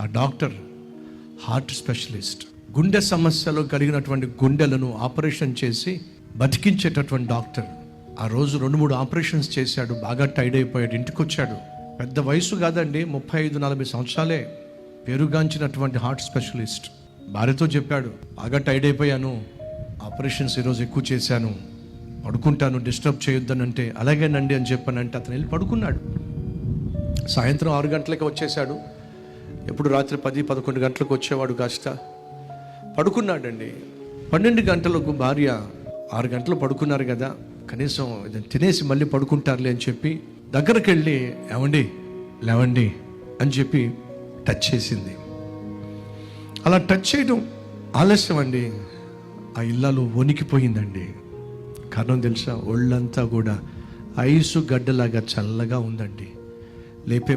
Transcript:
ఆ doctor heart specialist, గుండె సమస్యలో కలిగినటువంటి గుండెలను ఆపరేషన్ చేసి బతికించేటటువంటి డాక్టర్. ఆ రోజు 2-3 ఆపరేషన్స్ చేశాడు. బాగా టైర్డ్ అయిపోయాడు. ఇంటికి వచ్చాడు. పెద్ద వయసు కాదండి, 35-40 సంవత్సరాలే. పేరుగాంచినటువంటి హార్ట్ స్పెషలిస్ట్. భార్యతో చెప్పాడు, బాగా టైర్డ్ అయిపోయాను, ఆపరేషన్స్ ఈరోజు ఎక్కువ చేశాను, పడుకుంటాను, డిస్టర్బ్ చేయొద్దనంటే అలాగేనండి అని చెప్పానంటే అతను వెళ్ళి పడుకున్నాడు. సాయంత్రం 6 గంటలకి వచ్చేసాడు. ఎప్పుడు రాత్రి 10-11 గంటలకు వచ్చేవాడు. కాస్త పడుకున్నాడండి. 12 గంటలకు భార్య, 6 గంటలు పడుకున్నారు కదా, కనీసం తినేసి మళ్ళీ పడుకుంటారులే అని చెప్పి దగ్గరికి వెళ్ళి ఏమండి లేవండి అని చెప్పి టచ్ చేసింది. అలా టచ్ చేయడం ఆలస్యం అండి. ఆ ఇల్లాలు వణికిపోయిందండి. కారణం తెలుసా? ఒళ్ళంతా కూడా ఐసు గడ్డలాగా చల్లగా ఉందండి. లేపే